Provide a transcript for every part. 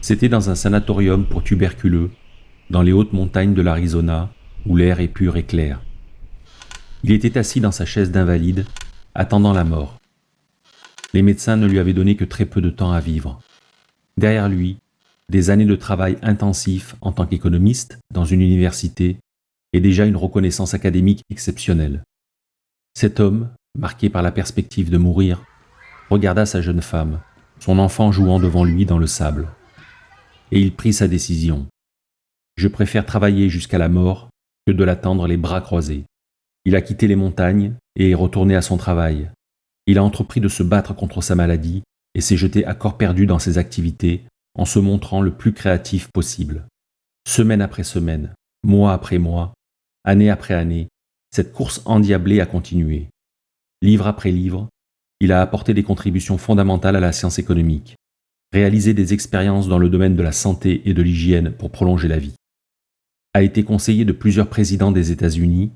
C'était dans un sanatorium pour tuberculeux, dans les hautes montagnes de l'Arizona, où l'air est pur et clair. Il était assis dans sa chaise d'invalide, attendant la mort. Les médecins ne lui avaient donné que très peu de temps à vivre. Derrière lui, des années de travail intensif en tant qu'économiste dans une université et déjà une reconnaissance académique exceptionnelle. Cet homme, marqué par la perspective de mourir, regarda sa jeune femme, son enfant jouant devant lui dans le sable. Et il prit sa décision. Je préfère travailler jusqu'à la mort que de l'attendre les bras croisés. Il a quitté les montagnes et est retourné à son travail. Il a entrepris de se battre contre sa maladie et s'est jeté à corps perdu dans ses activités en se montrant le plus créatif possible. Semaine après semaine, mois après mois, année après année, cette course endiablée a continué. Livre après livre, il a apporté des contributions fondamentales à la science économique, réalisé des expériences dans le domaine de la santé et de l'hygiène pour prolonger la vie, a été conseiller de plusieurs présidents des États-Unis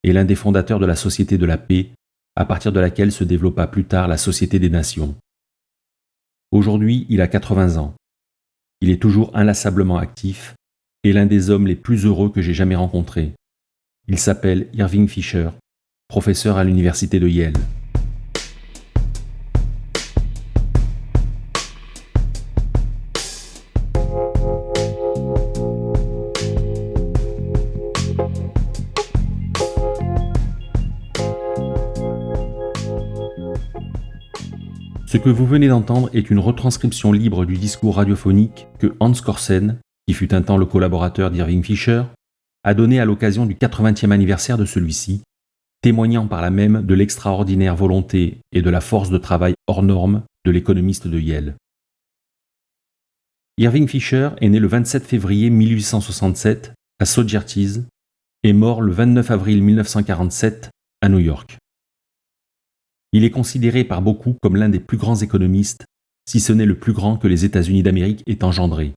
et l'un des fondateurs de la Société de la paix, à partir de laquelle se développa plus tard la Société des Nations. Aujourd'hui, il a 80 ans. Il est toujours inlassablement actif et l'un des hommes les plus heureux que j'ai jamais rencontrés. Il s'appelle Irving Fisher, professeur à l'université de Yale. Ce que vous venez d'entendre est une retranscription libre du discours radiophonique que Hans Corsen, qui fut un temps le collaborateur d'Irving Fisher, a donné à l'occasion du 80e anniversaire de celui-ci, témoignant par là même de l'extraordinaire volonté et de la force de travail hors norme de l'économiste de Yale. Irving Fisher est né le 27 février 1867 à Saugerties et mort le 29 avril 1947 à New York. Il est considéré par beaucoup comme l'un des plus grands économistes, si ce n'est le plus grand que les États-Unis d'Amérique aient engendré.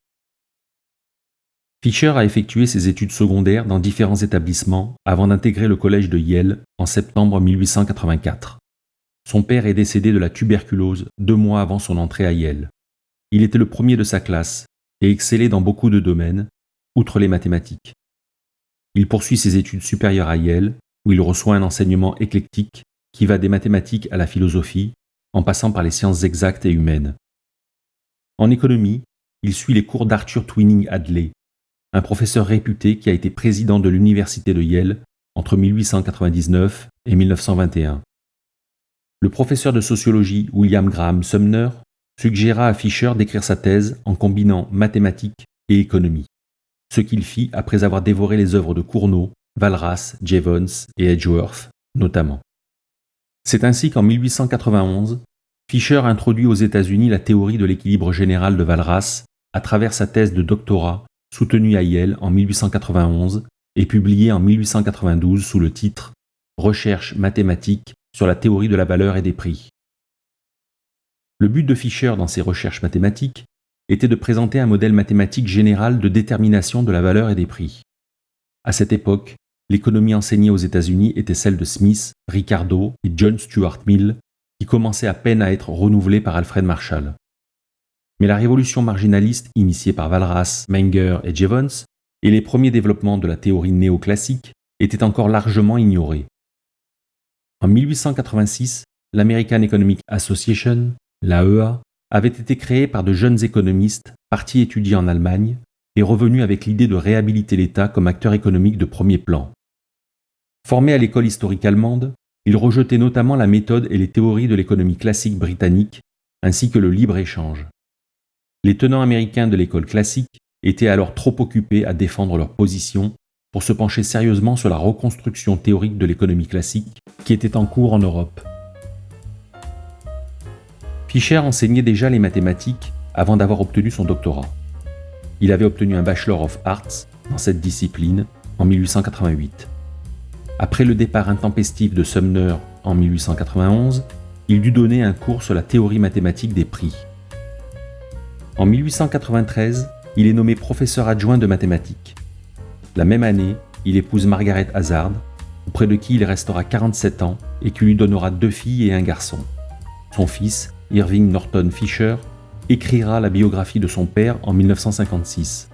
Fisher a effectué ses études secondaires dans différents établissements avant d'intégrer le collège de Yale en septembre 1884. Son père est décédé de la tuberculose 2 mois avant son entrée à Yale. Il était le premier de sa classe et excellait dans beaucoup de domaines, outre les mathématiques. Il poursuit ses études supérieures à Yale, où il reçoit un enseignement éclectique qui va des mathématiques à la philosophie, en passant par les sciences exactes et humaines. En économie, il suit les cours d'Arthur Twining Hadley, un professeur réputé qui a été président de l'université de Yale entre 1899 et 1921. Le professeur de sociologie William Graham Sumner suggéra à Fisher d'écrire sa thèse en combinant mathématiques et économie, ce qu'il fit après avoir dévoré les œuvres de Cournot, Walras, Jevons et Edgeworth, notamment. C'est ainsi qu'en 1891, Fisher introduit aux États-Unis la théorie de l'équilibre général de Walras à travers sa thèse de doctorat soutenue à Yale en 1891 et publiée en 1892 sous le titre « Recherches mathématiques sur la théorie de la valeur et des prix ». Le but de Fisher dans ses recherches mathématiques était de présenter un modèle mathématique général de détermination de la valeur et des prix. À cette époque, l'économie enseignée aux États-Unis était celle de Smith, Ricardo et John Stuart Mill, qui commençait à peine à être renouvelée par Alfred Marshall. Mais la révolution marginaliste initiée par Walras, Menger et Jevons et les premiers développements de la théorie néoclassique étaient encore largement ignorés. En 1886, l'American Economic Association, l'AEA, avait été créée par de jeunes économistes partis étudier en Allemagne et revenus avec l'idée de réhabiliter l'État comme acteur économique de premier plan. Formé à l'école historique allemande, il rejetait notamment la méthode et les théories de l'économie classique britannique, ainsi que le libre-échange. Les tenants américains de l'école classique étaient alors trop occupés à défendre leur position pour se pencher sérieusement sur la reconstruction théorique de l'économie classique qui était en cours en Europe. Fisher enseignait déjà les mathématiques avant d'avoir obtenu son doctorat. Il avait obtenu un Bachelor of Arts dans cette discipline en 1888. Après le départ intempestif de Sumner en 1891, il dut donner un cours sur la théorie mathématique des prix. En 1893, il est nommé professeur adjoint de mathématiques. La même année, il épouse Margaret Hazard, auprès de qui il restera 47 ans et qui lui donnera 2 filles et un garçon. Son fils, Irving Norton Fisher, écrira la biographie de son père en 1956.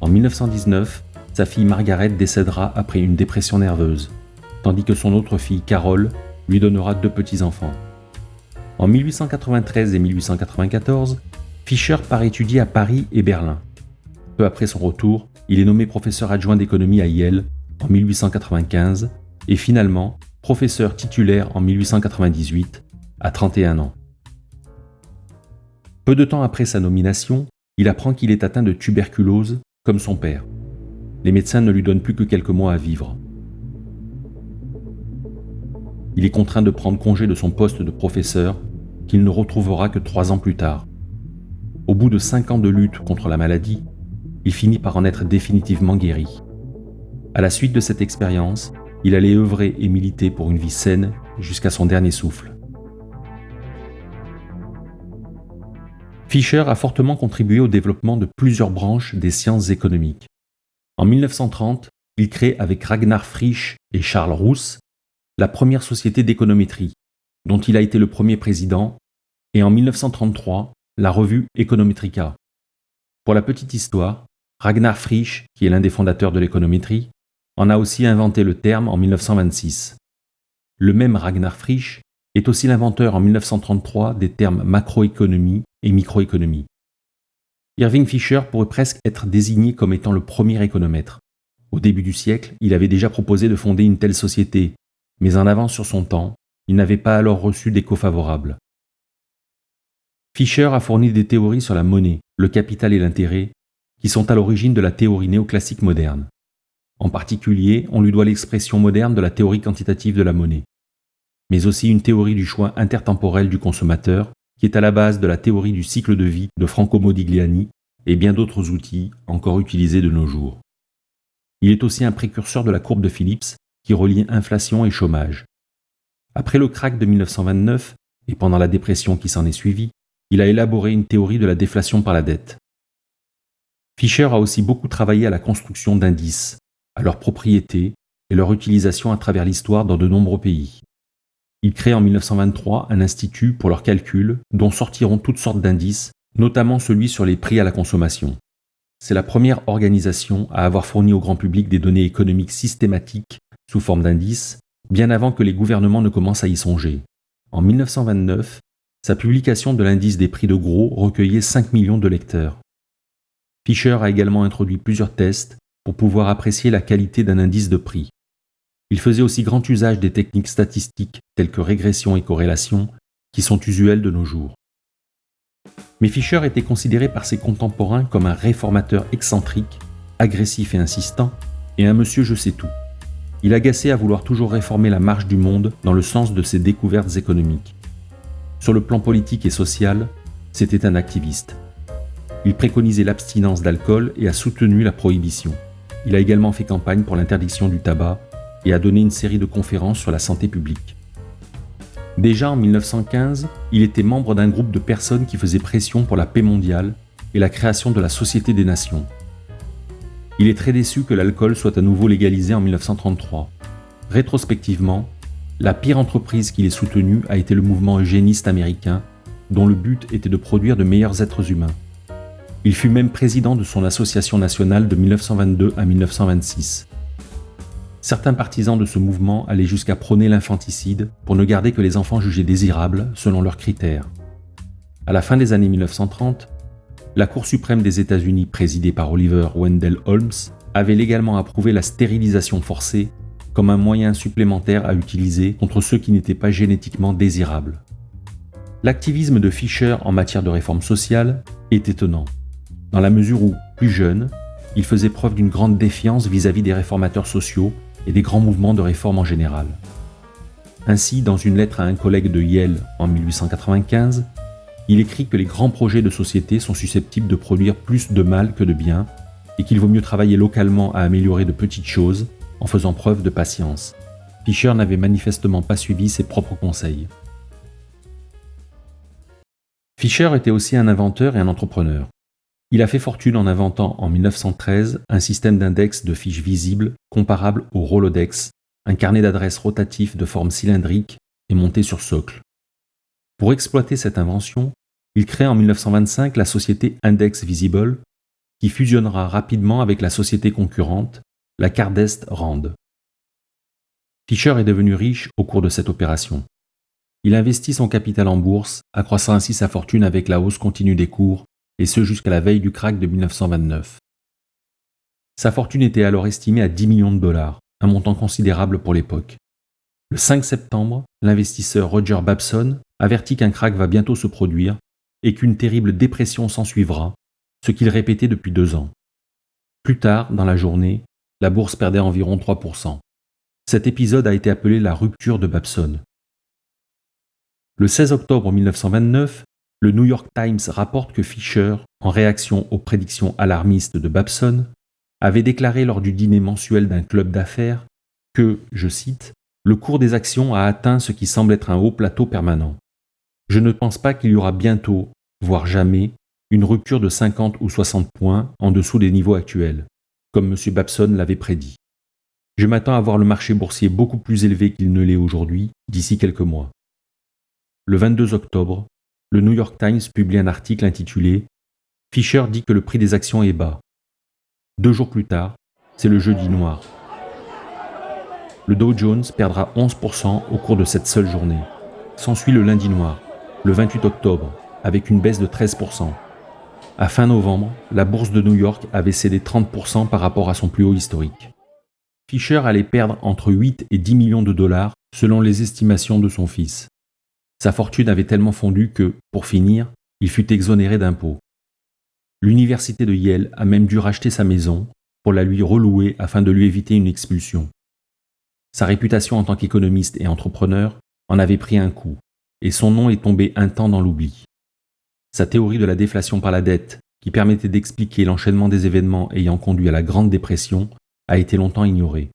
En 1919, sa fille Margaret décédera après une dépression nerveuse, tandis que son autre fille, Carole, lui donnera 2 petits-enfants. En 1893 et 1894, Fischer part étudier à Paris et Berlin. Peu après son retour, il est nommé professeur adjoint d'économie à Yale en 1895 et finalement professeur titulaire en 1898, à 31 ans. Peu de temps après sa nomination, il apprend qu'il est atteint de tuberculose, comme son père. Les médecins ne lui donnent plus que quelques mois à vivre. Il est contraint de prendre congé de son poste de professeur, qu'il ne retrouvera que 3 ans plus tard. Au bout de 5 ans de lutte contre la maladie, il finit par en être définitivement guéri. À la suite de cette expérience, il allait œuvrer et militer pour une vie saine jusqu'à son dernier souffle. Fischer a fortement contribué au développement de plusieurs branches des sciences économiques. En 1930, il crée avec Ragnar Frisch et Charles Rousse la première société d'économétrie, dont il a été le premier président, et en 1933, la revue Econometrica. Pour la petite histoire, Ragnar Frisch, qui est l'un des fondateurs de l'économétrie, en a aussi inventé le terme en 1926. Le même Ragnar Frisch est aussi l'inventeur en 1933 des termes macroéconomie et microéconomie. Irving Fisher pourrait presque être désigné comme étant le premier économètre. Au début du siècle, il avait déjà proposé de fonder une telle société, mais en avance sur son temps, il n'avait pas alors reçu d'écho favorable. Fisher a fourni des théories sur la monnaie, le capital et l'intérêt, qui sont à l'origine de la théorie néoclassique moderne. En particulier, on lui doit l'expression moderne de la théorie quantitative de la monnaie, mais aussi une théorie du choix intertemporel du consommateur, qui est à la base de la théorie du cycle de vie de Franco Modigliani et bien d'autres outils encore utilisés de nos jours. Il est aussi un précurseur de la courbe de Phillips, qui relie inflation et chômage. Après le krach de 1929 et pendant la dépression qui s'en est suivie, il a élaboré une théorie de la déflation par la dette. Fisher a aussi beaucoup travaillé à la construction d'indices, à leurs propriétés et leur utilisation à travers l'histoire dans de nombreux pays. Il crée en 1923 un institut pour leurs calculs dont sortiront toutes sortes d'indices, notamment celui sur les prix à la consommation. C'est la première organisation à avoir fourni au grand public des données économiques systématiques sous forme d'indices, bien avant que les gouvernements ne commencent à y songer. En 1929, sa publication de l'indice des prix de gros recueillait 5 millions de lecteurs. Fisher a également introduit plusieurs tests pour pouvoir apprécier la qualité d'un indice de prix. Il faisait aussi grand usage des techniques statistiques telles que régression et corrélation, qui sont usuelles de nos jours. Mais Fisher était considéré par ses contemporains comme un réformateur excentrique, agressif et insistant, et un monsieur je sais tout. Il agaçait à vouloir toujours réformer la marche du monde dans le sens de ses découvertes économiques. Sur le plan politique et social, c'était un activiste. Il préconisait l'abstinence d'alcool et a soutenu la prohibition. Il a également fait campagne pour l'interdiction du tabac et a donné une série de conférences sur la santé publique. Déjà en 1915, il était membre d'un groupe de personnes qui faisaient pression pour la paix mondiale et la création de la Société des Nations. Il est très déçu que l'alcool soit à nouveau légalisé en 1933. Rétrospectivement, la pire entreprise qu'il ait soutenue a été le mouvement eugéniste américain, dont le but était de produire de meilleurs êtres humains. Il fut même président de son association nationale de 1922 à 1926. Certains partisans de ce mouvement allaient jusqu'à prôner l'infanticide pour ne garder que les enfants jugés désirables selon leurs critères. À la fin des années 1930, la Cour suprême des États-Unis, présidée par Oliver Wendell Holmes, avait légalement approuvé la stérilisation forcée comme un moyen supplémentaire à utiliser contre ceux qui n'étaient pas génétiquement désirables. L'activisme de Fisher en matière de réforme sociale est étonnant, dans la mesure où, plus jeune, il faisait preuve d'une grande défiance vis-à-vis des réformateurs sociaux et des grands mouvements de réforme en général. Ainsi, dans une lettre à un collègue de Yale en 1895, il écrit que les grands projets de société sont susceptibles de produire plus de mal que de bien et qu'il vaut mieux travailler localement à améliorer de petites choses en faisant preuve de patience. Fisher n'avait manifestement pas suivi ses propres conseils. Fisher était aussi un inventeur et un entrepreneur. Il a fait fortune en inventant en 1913 un système d'index de fiches visibles comparable au Rolodex, un carnet d'adresses rotatif de forme cylindrique et monté sur socle. Pour exploiter cette invention, Il crée en 1925 la société Index Visible, qui fusionnera rapidement avec la société concurrente, la Cardest Rand. Fisher est devenu riche au cours de cette opération. Il investit son capital en bourse, accroissant ainsi sa fortune avec la hausse continue des cours, et ce jusqu'à la veille du krach de 1929. Sa fortune était alors estimée à 10 millions de dollars, un montant considérable pour l'époque. Le 5 septembre, l'investisseur Roger Babson avertit qu'un krach va bientôt se produire et qu'une terrible dépression s'ensuivra, ce qu'il répétait depuis 2 ans. Plus tard, dans la journée, la bourse perdait environ 3%. Cet épisode a été appelé la rupture de Babson. Le 16 octobre 1929, le New York Times rapporte que Fisher, en réaction aux prédictions alarmistes de Babson, avait déclaré lors du dîner mensuel d'un club d'affaires que, je cite, « le cours des actions a atteint ce qui semble être un haut plateau permanent. Je ne pense pas qu'il y aura bientôt, voire jamais, une rupture de 50 ou 60 points en dessous des niveaux actuels, comme M. Babson l'avait prédit. Je m'attends à voir le marché boursier beaucoup plus élevé qu'il ne l'est aujourd'hui d'ici quelques mois. » Le 22 octobre, le New York Times publie un article intitulé « Fisher dit que le prix des actions est bas ». 2 jours plus tard, c'est le jeudi noir. Le Dow Jones perdra 11% au cours de cette seule journée. S'ensuit le lundi noir, le 28 octobre, avec une baisse de 13%. À fin novembre, la bourse de New York avait cédé 30% par rapport à son plus haut historique. Fisher allait perdre entre 8 et 10 millions de dollars selon les estimations de son fils. Sa fortune avait tellement fondu que, pour finir, il fut exonéré d'impôts. L'université de Yale a même dû racheter sa maison pour la lui relouer afin de lui éviter une expulsion. Sa réputation en tant qu'économiste et entrepreneur en avait pris un coup, et son nom est tombé un temps dans l'oubli. Sa théorie de la déflation par la dette, qui permettait d'expliquer l'enchaînement des événements ayant conduit à la Grande Dépression, a été longtemps ignorée.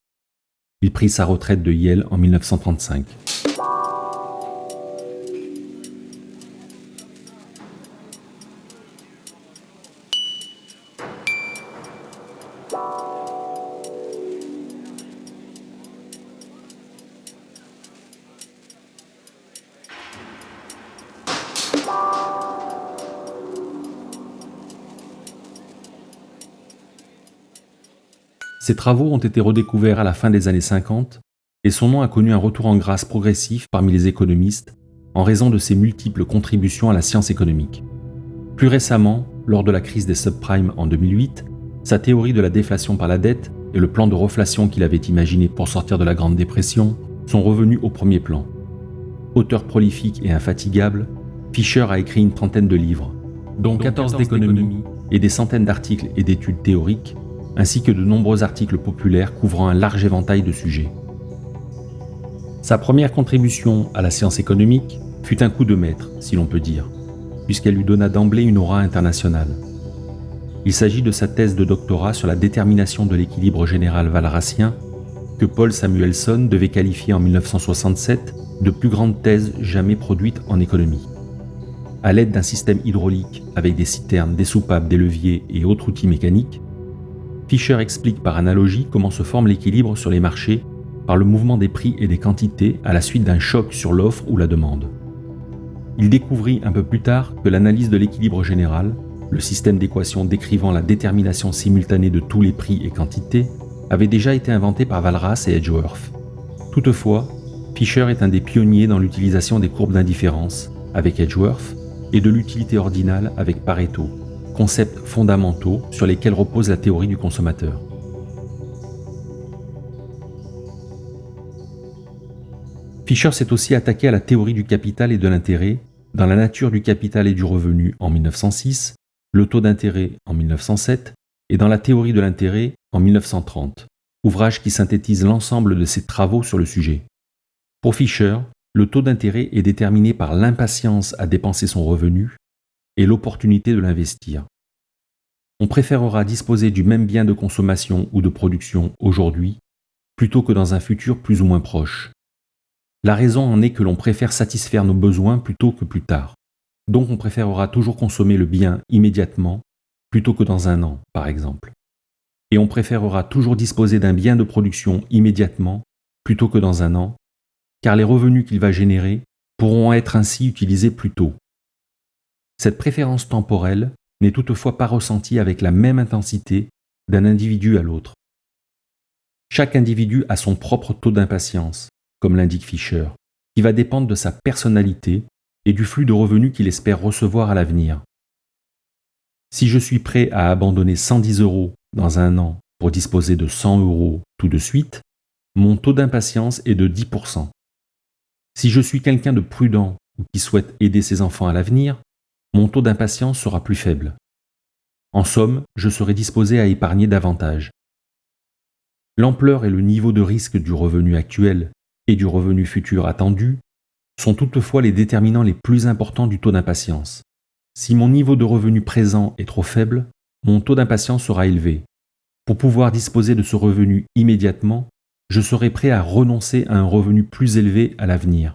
Il prit sa retraite de Yale en 1935. Ses travaux ont été redécouverts à la fin des années 50 et son nom a connu un retour en grâce progressif parmi les économistes en raison de ses multiples contributions à la science économique. Plus récemment, lors de la crise des subprimes en 2008, sa théorie de la déflation par la dette et le plan de reflation qu'il avait imaginé pour sortir de la Grande Dépression sont revenus au premier plan. Auteur prolifique et infatigable, Fisher a écrit une trentaine de livres, dont 14 d'économie et des centaines d'articles et d'études théoriques, ainsi que de nombreux articles populaires couvrant un large éventail de sujets. Sa première contribution à la science économique fut un coup de maître, si l'on peut dire, puisqu'elle lui donna d'emblée une aura internationale. Il s'agit de sa thèse de doctorat sur la détermination de l'équilibre général walrasien, que Paul Samuelson devait qualifier en 1967 de plus grande thèse jamais produite en économie. À l'aide d'un système hydraulique avec des citernes, des soupapes, des leviers et autres outils mécaniques, Fisher explique par analogie comment se forme l'équilibre sur les marchés par le mouvement des prix et des quantités à la suite d'un choc sur l'offre ou la demande. Il découvrit un peu plus tard que l'analyse de l'équilibre général, le système d'équations décrivant la détermination simultanée de tous les prix et quantités, avait déjà été inventé par Walras et Edgeworth. Toutefois, Fisher est un des pionniers dans l'utilisation des courbes d'indifférence avec Edgeworth et de l'utilité ordinale avec Pareto, concepts fondamentaux sur lesquels repose la théorie du consommateur. Fisher s'est aussi attaqué à la théorie du capital et de l'intérêt, dans La nature du capital et du revenu en 1906, Le taux d'intérêt en 1907 et dans La théorie de l'intérêt en 1930, ouvrage qui synthétise l'ensemble de ses travaux sur le sujet. Pour Fisher, le taux d'intérêt est déterminé par l'impatience à dépenser son revenu et l'opportunité de l'investir. On préférera disposer du même bien de consommation ou de production aujourd'hui plutôt que dans un futur plus ou moins proche. La raison en est que l'on préfère satisfaire nos besoins plutôt que plus tard. Donc on préférera toujours consommer le bien immédiatement plutôt que dans un an, par exemple. Et on préférera toujours disposer d'un bien de production immédiatement plutôt que dans un an, car les revenus qu'il va générer pourront être ainsi utilisés plus tôt. Cette préférence temporelle n'est toutefois pas ressentie avec la même intensité d'un individu à l'autre. Chaque individu a son propre taux d'impatience, comme l'indique Fisher, qui va dépendre de sa personnalité et du flux de revenus qu'il espère recevoir à l'avenir. Si je suis prêt à abandonner 110 € dans un an pour disposer de 100 € tout de suite, mon taux d'impatience est de 10%. Si je suis quelqu'un de prudent ou qui souhaite aider ses enfants à l'avenir, mon taux d'impatience sera plus faible. En somme, je serai disposé à épargner davantage. L'ampleur et le niveau de risque du revenu actuel et du revenu futur attendu sont toutefois les déterminants les plus importants du taux d'impatience. Si mon niveau de revenu présent est trop faible, mon taux d'impatience sera élevé. Pour pouvoir disposer de ce revenu immédiatement, je serai prêt à renoncer à un revenu plus élevé à l'avenir.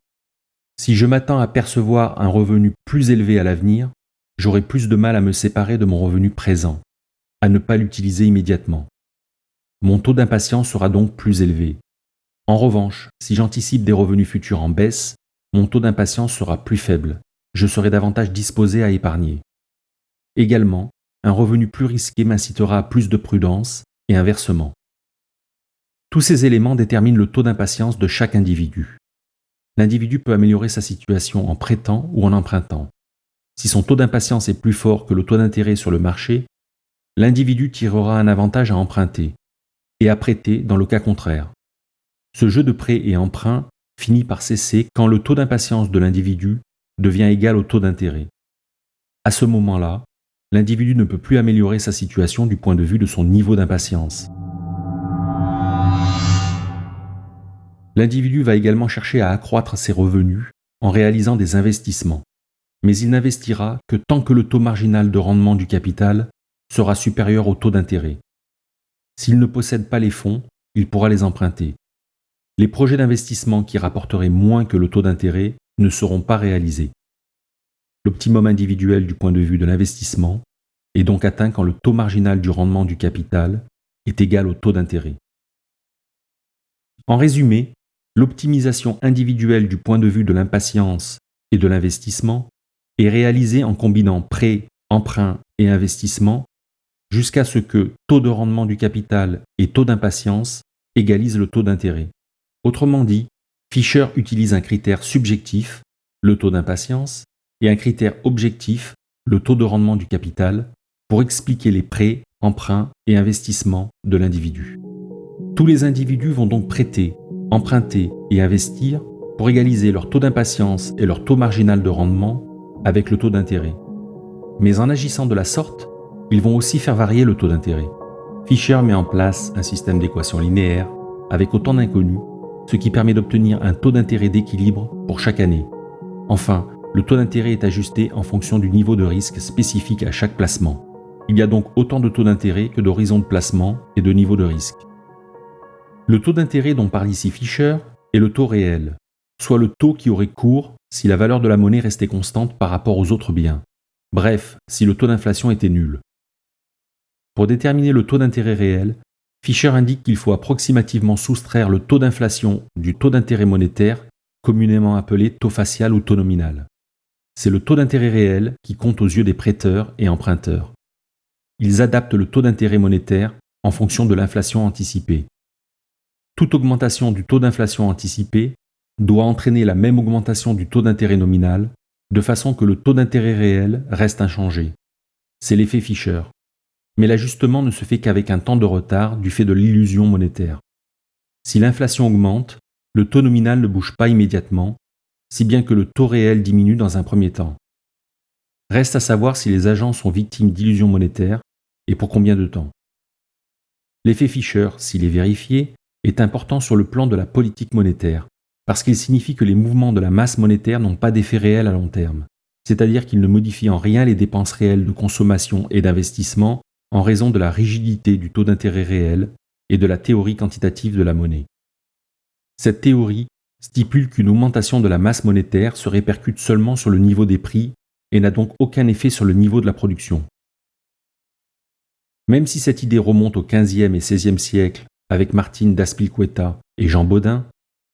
Si je m'attends à percevoir un revenu plus élevé à l'avenir, j'aurai plus de mal à me séparer de mon revenu présent, à ne pas l'utiliser immédiatement. Mon taux d'impatience sera donc plus élevé. En revanche, si j'anticipe des revenus futurs en baisse, mon taux d'impatience sera plus faible. Je serai davantage disposé à épargner. Également, un revenu plus risqué m'incitera à plus de prudence et inversement. Tous ces éléments déterminent le taux d'impatience de chaque individu. L'individu peut améliorer sa situation en prêtant ou en empruntant. Si son taux d'impatience est plus fort que le taux d'intérêt sur le marché, l'individu tirera un avantage à emprunter et à prêter dans le cas contraire. Ce jeu de prêt et emprunt finit par cesser quand le taux d'impatience de l'individu devient égal au taux d'intérêt. À ce moment-là, l'individu ne peut plus améliorer sa situation du point de vue de son niveau d'impatience. L'individu va également chercher à accroître ses revenus en réalisant des investissements, mais il n'investira que tant que le taux marginal de rendement du capital sera supérieur au taux d'intérêt. S'il ne possède pas les fonds, il pourra les emprunter. Les projets d'investissement qui rapporteraient moins que le taux d'intérêt ne seront pas réalisés. L'optimum individuel du point de vue de l'investissement est donc atteint quand le taux marginal du rendement du capital est égal au taux d'intérêt. En résumé, l'optimisation individuelle du point de vue de l'impatience et de l'investissement est réalisée en combinant prêt, emprunt et investissement jusqu'à ce que taux de rendement du capital et taux d'impatience égalisent le taux d'intérêt. Autrement dit, Fisher utilise un critère subjectif, le taux d'impatience, et un critère objectif, le taux de rendement du capital, pour expliquer les prêts, emprunts et investissements de l'individu. Tous les individus vont donc prêter, emprunter et investir pour égaliser leur taux d'impatience et leur taux marginal de rendement avec le taux d'intérêt. Mais en agissant de la sorte, ils vont aussi faire varier le taux d'intérêt. Fisher met en place un système d'équations linéaires avec autant d'inconnus, ce qui permet d'obtenir un taux d'intérêt d'équilibre pour chaque année. Enfin, le taux d'intérêt est ajusté en fonction du niveau de risque spécifique à chaque placement. Il y a donc autant de taux d'intérêt que d'horizons de placement et de niveaux de risque. Le taux d'intérêt dont parle ici Fisher est le taux réel, soit le taux qui aurait cours si la valeur de la monnaie restait constante par rapport aux autres biens. Bref, si le taux d'inflation était nul. Pour déterminer le taux d'intérêt réel, Fisher indique qu'il faut approximativement soustraire le taux d'inflation du taux d'intérêt monétaire, communément appelé taux facial ou taux nominal. C'est le taux d'intérêt réel qui compte aux yeux des prêteurs et emprunteurs. Ils adaptent le taux d'intérêt monétaire en fonction de l'inflation anticipée. Toute augmentation du taux d'inflation anticipée doit entraîner la même augmentation du taux d'intérêt nominal, de façon que le taux d'intérêt réel reste inchangé. C'est l'effet Fisher. Mais l'ajustement ne se fait qu'avec un temps de retard du fait de l'illusion monétaire. Si l'inflation augmente, le taux nominal ne bouge pas immédiatement, si bien que le taux réel diminue dans un premier temps. Reste à savoir si les agents sont victimes d'illusions monétaires et pour combien de temps. L'effet Fisher, s'il est vérifié, est important sur le plan de la politique monétaire, parce qu'il signifie que les mouvements de la masse monétaire n'ont pas d'effet réel à long terme, c'est-à-dire qu'ils ne modifient en rien les dépenses réelles de consommation et d'investissement en raison de la rigidité du taux d'intérêt réel et de la théorie quantitative de la monnaie. Cette théorie stipule qu'une augmentation de la masse monétaire se répercute seulement sur le niveau des prix et n'a donc aucun effet sur le niveau de la production. Même si cette idée remonte au XVe et XVIe siècle avec Martin d'Azpilicueta et Jean Bodin,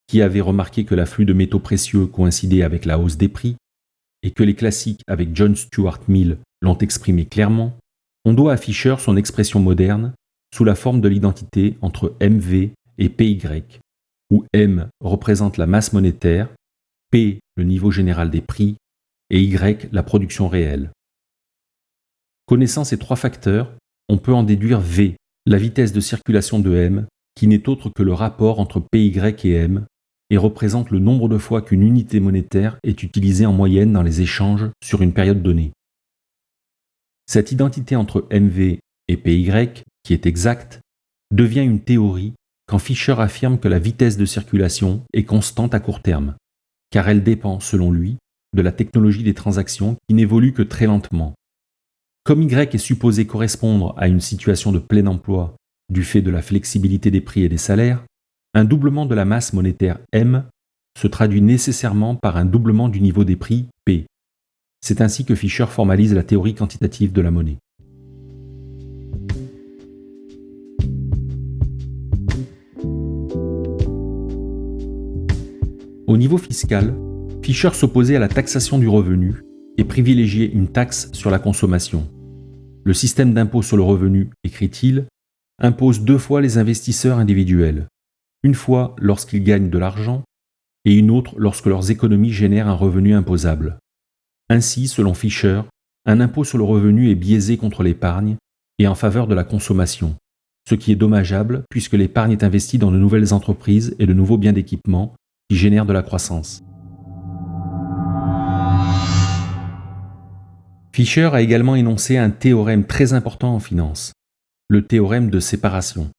qui avaient remarqué que l'afflux de métaux précieux coïncidait avec la hausse des prix, et que les classiques avec John Stuart Mill l'ont exprimé clairement, on doit à Fisher son expression moderne sous la forme de l'identité entre MV et PY, où M représente la masse monétaire, P le niveau général des prix et Y la production réelle. Connaissant ces trois facteurs, on peut en déduire V, la vitesse de circulation de M, qui n'est autre que le rapport entre PY et M, et représente le nombre de fois qu'une unité monétaire est utilisée en moyenne dans les échanges sur une période donnée. Cette identité entre MV et PY, qui est exacte, devient une théorie quand Fisher affirme que la vitesse de circulation est constante à court terme, car elle dépend, selon lui, de la technologie des transactions qui n'évolue que très lentement. Comme Y est supposé correspondre à une situation de plein emploi du fait de la flexibilité des prix et des salaires, un doublement de la masse monétaire M se traduit nécessairement par un doublement du niveau des prix P. C'est ainsi que Fisher formalise la théorie quantitative de la monnaie. Au niveau fiscal, Fisher s'opposait à la taxation du revenu et privilégiait une taxe sur la consommation. Le système d'impôt sur le revenu, écrit-il, impose 2 fois les investisseurs individuels, une fois lorsqu'ils gagnent de l'argent et une autre lorsque leurs économies génèrent un revenu imposable. Ainsi, selon Fisher, un impôt sur le revenu est biaisé contre l'épargne et en faveur de la consommation, ce qui est dommageable puisque l'épargne est investie dans de nouvelles entreprises et de nouveaux biens d'équipement qui génèrent de la croissance. Fisher a également énoncé un théorème très important en finance, le théorème de séparation.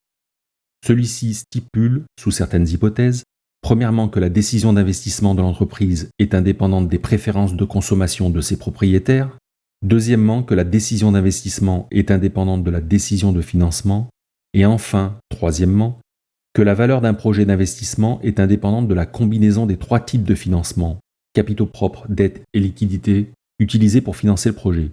Celui-ci stipule, sous certaines hypothèses, premièrement que la décision d'investissement de l'entreprise est indépendante des préférences de consommation de ses propriétaires, deuxièmement que la décision d'investissement est indépendante de la décision de financement, et enfin, troisièmement, que la valeur d'un projet d'investissement est indépendante de la combinaison des 3 types de financement, capitaux propres, dette et liquidité, utilisés pour financer le projet.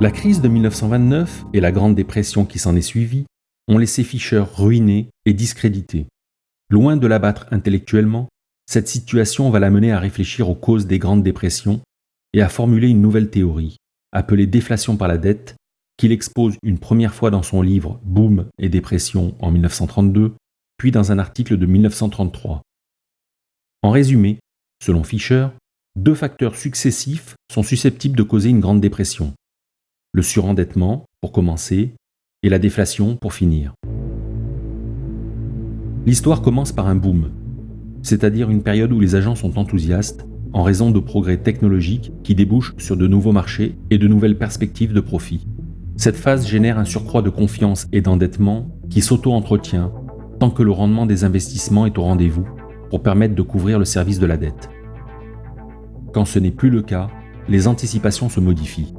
La crise de 1929 et la Grande Dépression qui s'en est suivie ont laissé Fisher ruiné et discrédité. Loin de l'abattre intellectuellement, cette situation va l'amener à réfléchir aux causes des Grandes Dépressions et à formuler une nouvelle théorie, appelée déflation par la dette, qu'il expose une première fois dans son livre Boom et dépression en 1932, puis dans un article de 1933. En résumé, selon Fisher, 2 facteurs successifs sont susceptibles de causer une Grande Dépression. Le surendettement, pour commencer, et la déflation, pour finir. L'histoire commence par un boom, c'est-à-dire une période où les agents sont enthousiastes en raison de progrès technologiques qui débouchent sur de nouveaux marchés et de nouvelles perspectives de profit. Cette phase génère un surcroît de confiance et d'endettement qui s'auto-entretient tant que le rendement des investissements est au rendez-vous pour permettre de couvrir le service de la dette. Quand ce n'est plus le cas, les anticipations se modifient.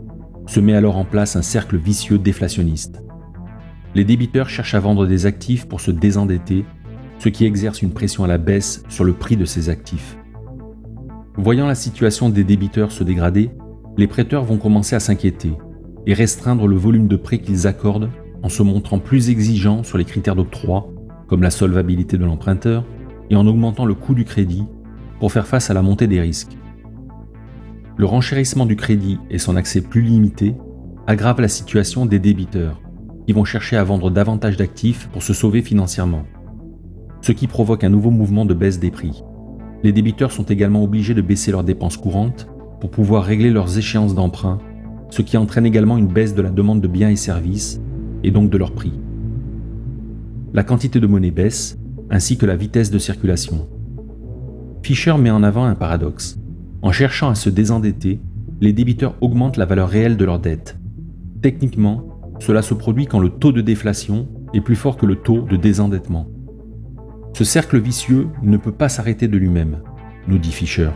Se met alors en place un cercle vicieux déflationniste. Les débiteurs cherchent à vendre des actifs pour se désendetter, ce qui exerce une pression à la baisse sur le prix de ces actifs. Voyant la situation des débiteurs se dégrader, les prêteurs vont commencer à s'inquiéter et restreindre le volume de prêts qu'ils accordent en se montrant plus exigeants sur les critères d'octroi, comme la solvabilité de l'emprunteur, et en augmentant le coût du crédit pour faire face à la montée des risques. Le renchérissement du crédit et son accès plus limité aggravent la situation des débiteurs, qui vont chercher à vendre davantage d'actifs pour se sauver financièrement, ce qui provoque un nouveau mouvement de baisse des prix. Les débiteurs sont également obligés de baisser leurs dépenses courantes pour pouvoir régler leurs échéances d'emprunt, ce qui entraîne également une baisse de la demande de biens et services, et donc de leur prix. La quantité de monnaie baisse, ainsi que la vitesse de circulation. Fisher met en avant un paradoxe. En cherchant à se désendetter, les débiteurs augmentent la valeur réelle de leur dette. Techniquement, cela se produit quand le taux de déflation est plus fort que le taux de désendettement. Ce cercle vicieux ne peut pas s'arrêter de lui-même, nous dit Fisher.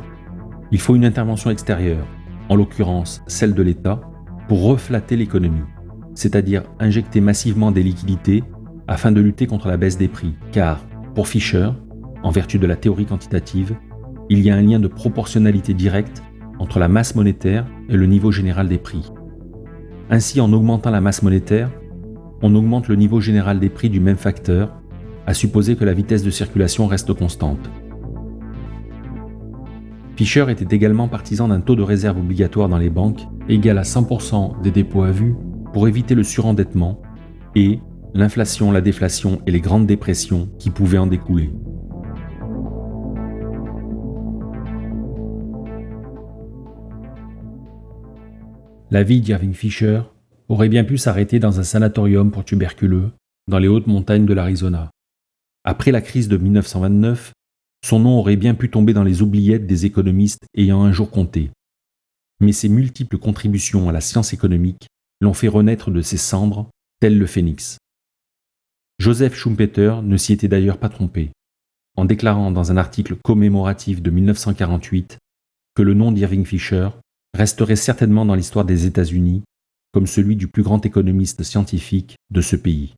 Il faut une intervention extérieure, en l'occurrence celle de l'État, pour reflatter l'économie, c'est-à-dire injecter massivement des liquidités afin de lutter contre la baisse des prix. Car, pour Fisher, en vertu de la théorie quantitative, il y a un lien de proportionnalité directe entre la masse monétaire et le niveau général des prix. Ainsi, en augmentant la masse monétaire, on augmente le niveau général des prix du même facteur, à supposer que la vitesse de circulation reste constante. Fisher était également partisan d'un taux de réserve obligatoire dans les banques égal à 100% des dépôts à vue pour éviter le surendettement et l'inflation, la déflation et les grandes dépressions qui pouvaient en découler. La vie d'Irving Fisher aurait bien pu s'arrêter dans un sanatorium pour tuberculeux dans les hautes montagnes de l'Arizona. Après la crise de 1929, son nom aurait bien pu tomber dans les oubliettes des économistes ayant un jour compté. Mais ses multiples contributions à la science économique l'ont fait renaître de ses cendres, tel le phénix. Joseph Schumpeter ne s'y était d'ailleurs pas trompé, en déclarant dans un article commémoratif de 1948 que le nom d'Irving Fisher resterait certainement dans l'histoire des États-Unis comme celui du plus grand économiste scientifique de ce pays.